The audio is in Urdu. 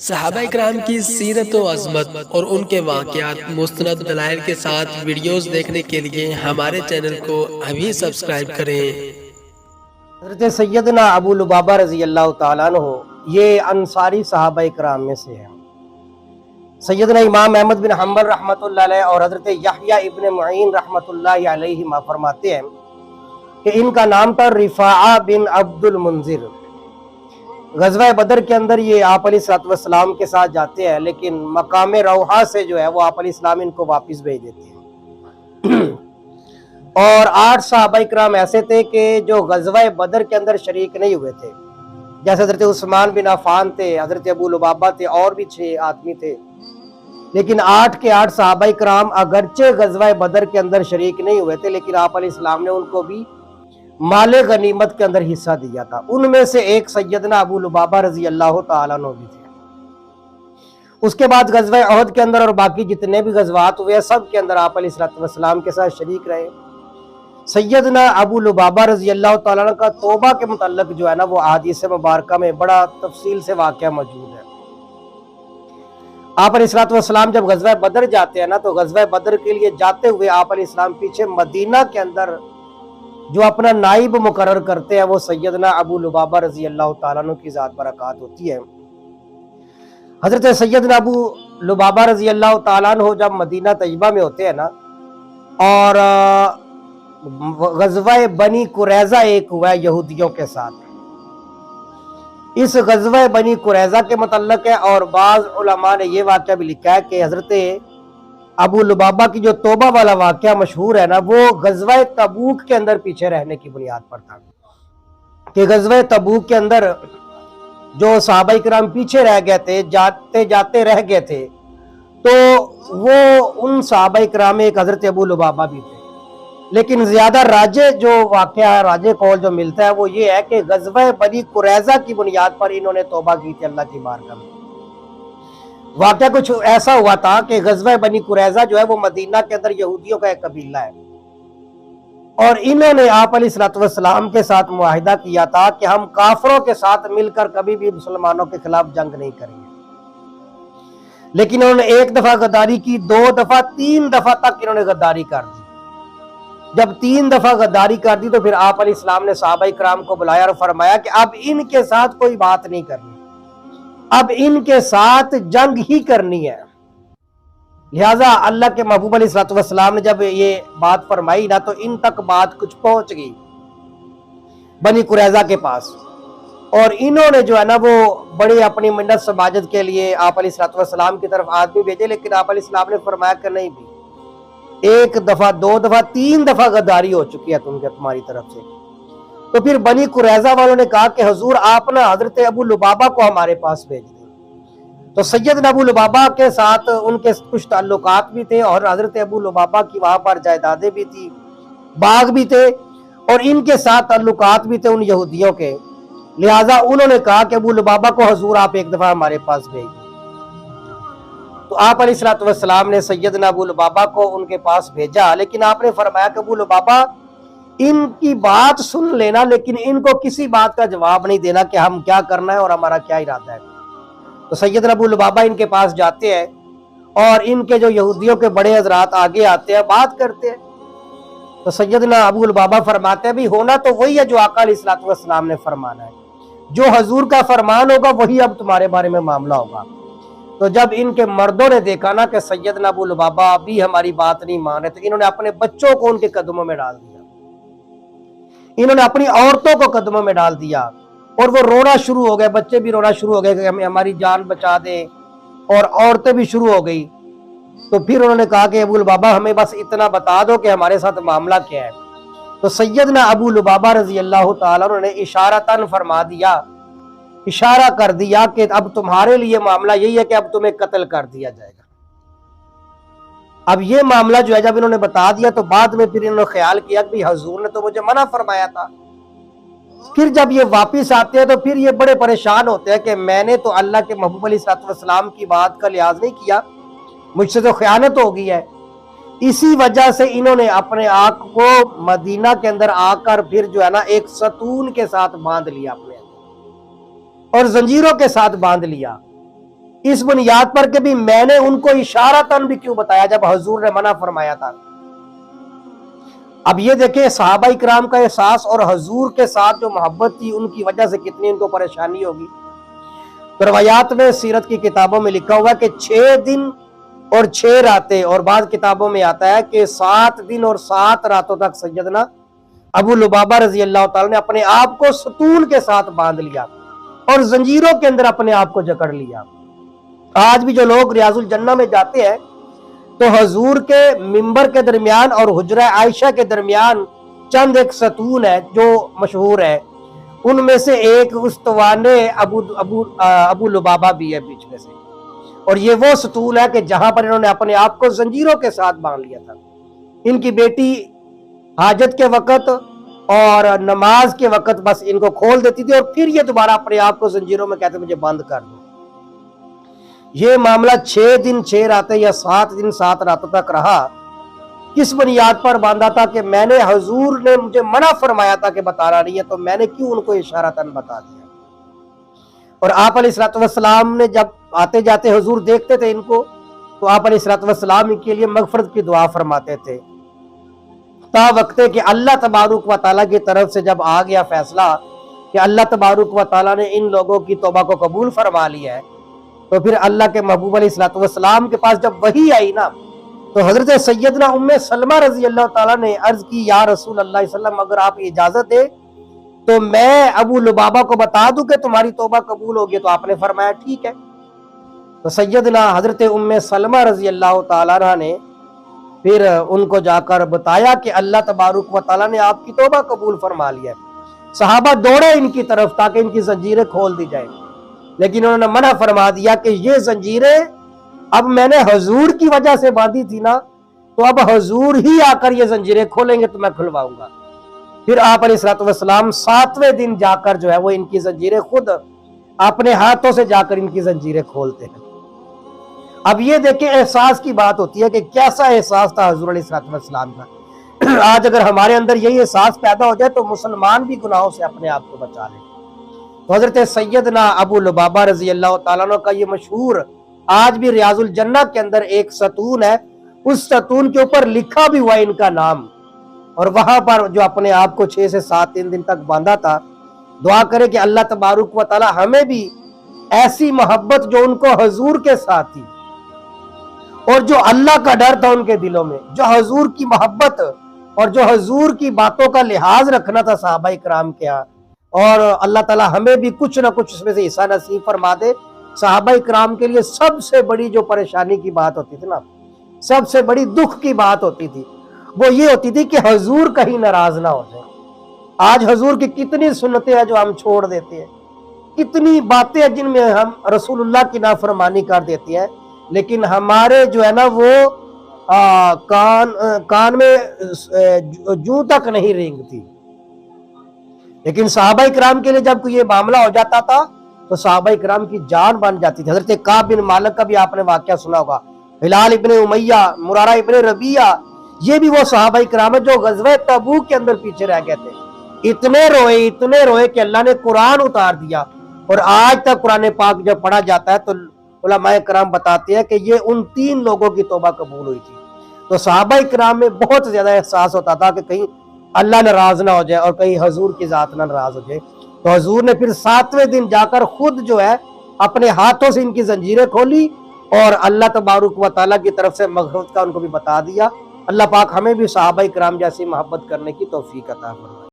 صحابہ اکرام کی سیرت و عظمت اور ان کے واقعات مستند دلائل کے ساتھ ویڈیوز دیکھنے کے لیے ہمارے چینل کو ابھی سبسکرائب کریں۔ حضرت سیدنا ابو لبابہ رضی اللہ تعالیٰ عنہ یہ انصاری صحابہ اکرام میں سے ہیں۔ سیدنا امام احمد بن حنبل رحمۃ اللہ علیہ اور حضرت یحییٰ ابن معین رحمۃ اللہ علیہ فرماتے ہیں کہ ان کا نام تھا رفاعہ بن عبد المنذر۔ غزوہ بدر کے اندر یہ آپ علیہ الصلوۃ والسلام کے ساتھ جاتے ہیں، لیکن مقام روحہ سے جو ہے وہ آپ علیہ السلام ان کو واپس بھیج دیتے ہیں۔ اور 8 صحابہ اکرام ایسے تھے کہ جو غزوہ بدر کے اندر شریک نہیں ہوئے تھے، جیسے حضرت عثمان بن عفان تھے، حضرت ابو لبابہ تھے، اور بھی 6 آدمی تھے۔ لیکن 8 کے 8 صحابہ اکرام اگرچہ غزوہ بدر کے اندر شریک نہیں ہوئے تھے، لیکن آپ علیہ السلام نے ان کو بھی مال غنیمت کے اندر حصہ دیا تھا۔ ان میں سے ایک سیدنا ابو لبابہ رضی اللہ تعالیٰ عنہ بھی تھے۔ اس کے بعد غزوہ احد کے اندر اور باقی جتنے بھی غزوات ہوئے ہیں، سب کے اندر آپ علیہ السلام کے ساتھ شریک رہے۔ سیدنا ابو لبابہ رضی اللہ تعالیٰ عنہ کا توبہ کے متعلق جو ہے نا وہ احادیث مبارکہ میں بڑا تفصیل سے واقعہ موجود ہے۔ آپ علیہ السلام جب غزوہ بدر جاتے ہیں نا، تو غزوہ بدر کے لیے جاتے ہوئے آپ علیہ السلام پیچھے مدینہ کے اندر جو اپنا نائب مقرر کرتے ہیں وہ سیدنا ابو لبابہ رضی اللہ تعالیٰ عنہ کی ذات برکات ہوتی ہے۔ حضرت سیدنا ابو لبابہ رضی اللہ تعالیٰ عنہ جب مدینہ طیبہ میں ہوتے ہیں نا، اور غزوہ بنی قریظہ ایک ہوا ہے یہودیوں کے ساتھ، اس غزوہ بنی قریظہ کے متعلق ہے، اور بعض علماء نے یہ واقعہ بھی لکھا ہے کہ حضرت ابو لبابہ کی جو توبہ والا واقعہ مشہور ہے نا، وہ غزوہ تبوک کے اندر پیچھے رہنے کی بنیاد پر تھا کہ غزوہ تبوک کے اندر جو صحابہ کرام پیچھے رہ گئے تھے، جاتے جاتے رہ گئے تھے، تو وہ ان صحابہ کرام میں ایک حضرت ابو لبابہ بھی تھے۔ لیکن زیادہ راجع جو واقعہ ہے، راجع قول جو ملتا ہے وہ یہ ہے کہ غزوہ بنی قریظہ کی بنیاد پر انہوں نے توبہ کی تھی اللہ کی بارگاہ میں۔ واقعہ کچھ ایسا ہوا تھا کہ غزوہ بنی قریظہ جو ہے وہ مدینہ کے اندر یہودیوں کا ایک قبیلہ ہے، اور انہوں نے آپ علیہ السلام کے ساتھ معاہدہ کیا تھا کہ ہم کافروں کے ساتھ مل کر کبھی بھی مسلمانوں کے خلاف جنگ نہیں کریں گے۔ لیکن انہوں نے 1 دفعہ غداری کی، 2 دفعہ، 3 دفعہ تک انہوں نے غداری کر دی۔ جب 3 دفعہ غداری کر دی تو پھر آپ علیہ السلام نے صحابہ کرام کو بلایا اور فرمایا کہ اب ان کے ساتھ کوئی بات نہیں کرنی، اب ان کے ساتھ جنگ ہی کرنی ہے۔ لہٰذا اللہ کے محبوب علیہ السلام نے جب یہ بات فرمائی نا، تو ان تک بات کچھ پہنچ گئی بنی قریظہ کے پاس، اور انہوں نے جو ہے نا وہ بڑی اپنی منت سماجت کے لیے آپ علیہ السلام کی طرف آدمی بھیجے، لیکن آپ علیہ السلام نے فرمایا کہ نہیں بھی، 1 دفعہ، 2 دفعہ، 3 دفعہ غداری ہو چکی ہے تمہاری طرف سے۔ تو پھر بنی قریظہ والوں نے کہا کہ حضور آپ نا حضرت ابو لبابہ کو ہمارے پاس بھیج دیں۔ تو سیدنا ابو لبابہ کے ساتھ ان کے کچھ تعلقات بھی تھے، اور حضرت ابو لبابہ کی وہاں پر جائیدادیں بھی تھی، باغ بھی تھے، اور ان کے ساتھ تعلقات بھی تھے ان یہودیوں کے۔ لہٰذا انہوں نے کہا کہ ابو لبابہ کو حضور آپ 1 دفعہ ہمارے پاس بھیج دیں۔ تو آپ علیہ السلام نے سیدنا ابو لبابہ کو ان کے پاس بھیجا، لیکن آپ نے فرمایا کہ ابو لبابہ ان کی بات سن لینا، لیکن ان کو کسی بات کا جواب نہیں دینا کہ ہم کیا کرنا ہے اور ہمارا کیا ارادہ ہے۔ تو سیدنا ابو لبابہ ان کے پاس جاتے ہیں، اور ان کے جو یہودیوں کے بڑے حضرات آگے آتے ہیں، بات کرتے ہیں۔ تو سیدنا ابو لبابہ فرماتے ہیں بھی ہونا تو وہی ہے جو آقا علیہ السلام نے فرمانا ہے، جو حضور کا فرمان ہوگا وہی اب تمہارے بارے میں معاملہ ہوگا۔ تو جب ان کے مردوں نے دیکھا نا کہ سیدنا ابو لبابہ بھی ہماری بات نہیں مان رہے، تو انہوں نے اپنے بچوں کو ان کے قدموں میں ڈال دیا، انہوں نے اپنی عورتوں کو قدموں میں ڈال دیا، اور وہ رونا شروع ہو گئے، بچے بھی رونا شروع ہو گئے کہ ہمیں ہماری جان بچا دیں، اور عورتیں بھی شروع ہو گئی۔ تو پھر انہوں نے کہا کہ ابو لبابہ ہمیں بس اتنا بتا دو کہ ہمارے ساتھ معاملہ کیا ہے۔ تو سیدنا ابو لبابہ رضی اللہ تعالیٰ عنہ نے اشارتاً فرما دیا، اشارہ کر دیا کہ اب تمہارے لیے معاملہ یہی ہے کہ اب تمہیں قتل کر دیا جائے گا۔ اب یہ معاملہ جو ہے جب انہوں نے بتا دیا، تو بعد میں پھر انہوں نے خیال کیا کہ حضور نے تو مجھے منع فرمایا تھا۔ پھر جب یہ واپس آتے ہیں تو پھر یہ بڑے پریشان ہوتے ہیں کہ میں نے تو اللہ کے محبوب علیہ السلام کی بات کا لحاظ نہیں کیا، مجھ سے تو خیانت ہو گئی ہے۔ اسی وجہ سے انہوں نے اپنے آپ کو مدینہ کے اندر آ کر پھر جو ہے نا ایک ستون کے ساتھ باندھ لیا، اپنے اور زنجیروں کے ساتھ باندھ لیا، اس بنیاد پر کہ بھی میں نے ان کو اشارتاً بھی کیوں بتایا جب حضور نے منع فرمایا تھا۔ اب یہ دیکھیں صحابہ کرام کا احساس اور حضور کے ساتھ جو محبت تھی ان کی وجہ سے کتنی ان کو پریشانی ہوگی۔ تو روایات میں سیرت کی کتابوں میں لکھا ہوا ہے کہ 6 دن اور 6 راتیں، اور بعض کتابوں میں آتا ہے کہ 7 دن اور 7 راتوں تک سیدنا ابو لبابہ رضی اللہ تعالیٰ نے اپنے آپ کو ستون کے ساتھ باندھ لیا اور زنجیروں کے اندر اپنے آپ کو جکڑ لیا۔ آج بھی جو لوگ ریاض الجنہ میں جاتے ہیں تو حضور کے ممبر کے درمیان اور حجرہ عائشہ کے درمیان چند ایک ستون ہے جو مشہور ہے، ان میں سے ایک استوان ابو لبابہ بھی ہے بیچ میں سے، اور یہ وہ ستون ہے کہ جہاں پر انہوں نے اپنے آپ کو زنجیروں کے ساتھ باندھ لیا تھا۔ ان کی بیٹی حاجت کے وقت اور نماز کے وقت بس ان کو کھول دیتی تھی اور پھر یہ دوبارہ اپنے آپ کو زنجیروں میں کہتے مجھے بند کر دو۔ یہ معاملہ 6 دن 6 راتیں یا 7 دن 7 راتوں تک رہا۔ کس بنیاد پر باندھا تھا کہ میں نے حضور نے مجھے منع فرمایا تھا کہ بتانا نہیں ہے، تو میں نے کیوں ان کو اشارتاً بتا دیا۔ اور آپ علیہ الصلوۃ والسلام نے جب آتے جاتے حضور دیکھتے تھے ان کو تو آپ علیہ الصلوۃ والسلام ان کے لیے مغفرت کی دعا فرماتے تھے، تا وقت کہ اللہ تبارک و تعالیٰ کی طرف سے جب آ گیا فیصلہ کہ اللہ تبارک و تعالیٰ نے ان لوگوں کی توبہ کو قبول فرما لیا ہے، تو پھر اللہ کے محبوب علیہ الصلوۃ والسلام کے پاس جب وحی آئی نا تو حضرت سیدنا ام سلمہ رضی اللہ تعالیٰ نے عرض کی یا رسول اللہ صلی اللہ علیہ وسلم اگر آپ اجازت دیں تو میں ابو لبابہ کو بتا دوں کہ تمہاری توبہ قبول ہوگی، تو آپ نے فرمایا ٹھیک ہے۔ تو سیدنا حضرت ام سلمہ رضی اللہ تعالیٰ عنہ نے پھر ان کو جا کر بتایا کہ اللہ تبارک و تعالیٰ نے آپ کی توبہ قبول فرما لیا ہے۔ صحابہ دوڑے ان کی طرف تاکہ ان کی زنجیریں کھول دی جائیں، لیکن انہوں نے منع فرما دیا کہ یہ زنجیریں اب میں نے حضور کی وجہ سے باندھی تھی نا، تو اب حضور ہی آ کر یہ زنجیریں کھولیں گے تو میں کھلواؤں گا۔ پھر آپ علیہ الصلوۃ والسلام 7ویں دن جا کر جو ہے وہ ان کی زنجیریں خود اپنے ہاتھوں سے جا کر ان کی زنجیریں کھولتے ہیں۔ اب یہ دیکھیں احساس کی بات ہوتی ہے کہ کیسا احساس تھا حضور علیہ الصلوۃ والسلام کا۔ آج اگر ہمارے اندر یہی احساس پیدا ہو جائے تو مسلمان بھی گناہوں سے اپنے آپ کو بچا لیں۔ تو حضرت سیدنا ابو لبابہ رضی اللہ تعالیٰ عنہ کا یہ مشہور آج بھی ریاض الجنہ کے اندر ایک ستون ہے، اس ستون کے اوپر لکھا بھی ہوا ان کا نام، اور وہاں پر جو اپنے آپ کو 6 سے 7 دن تک باندھا تھا، دعا کرے کہ اللہ تبارک و تعالی ہمیں بھی ایسی محبت جو ان کو حضور کے ساتھ تھی اور جو اللہ کا ڈر تھا ان کے دلوں میں، جو حضور کی محبت اور جو حضور کی باتوں کا لحاظ رکھنا تھا صحابہ کرام کے ہاں، اور اللہ تعالی ہمیں بھی کچھ نہ کچھ اس میں سے حصہ نصیب فرما دے۔ صحابہ کرام کے لیے سب سے بڑی جو پریشانی کی بات ہوتی تھی نا، سب سے بڑی دکھ کی بات ہوتی تھی، وہ یہ ہوتی تھی کہ حضور کہیں ناراض نہ ہو جائے۔ آج حضور کی کتنی سنتیں ہیں جو ہم چھوڑ دیتے ہیں، کتنی باتیں ہیں جن میں ہم رسول اللہ کی نافرمانی کر دیتے ہیں، لیکن ہمارے جو ہے نا وہ کان میں جوں تک نہیں رینگتی۔ لیکن صحابہ کرام کے لیے جب کوئی یہ معاملہ ہو جاتا تھا تو صحابہ کرام کی جان بن جاتی تھی۔ حضرت کعب بن مالک کا بھی آپ نے واقعہ سنا ہوگا، ہلال ابن امیہ، مرارہ ابن ربیعہ، یہ بھی وہ صحابہ کرام ہیں جو غزوہ تبوک کے اندر پیچھے رہ گئے تھے۔ اتنے روئے کہ اللہ نے قرآن اتار دیا، اور آج تک قرآن پاک جب پڑھا جاتا ہے تو علماء کرام بتاتے ہیں کہ یہ ان 3 لوگوں کی توبہ قبول ہوئی تھی۔ تو صحابہ کرام میں بہت زیادہ احساس ہوتا تھا کہ کہیں اللہ ناراض نہ ہو جائے اور کہیں حضور کی ذات نہ ناراض ہو جائے۔ تو حضور نے پھر 7ویں دن جا کر خود جو ہے اپنے ہاتھوں سے ان کی زنجیریں کھولی اور اللہ تبارک و تعالیٰ کی طرف سے مغفرت کا ان کو بھی بتا دیا۔ اللہ پاک ہمیں بھی صحابہ کرام جیسی محبت کرنے کی توفیق عطا فرمائے۔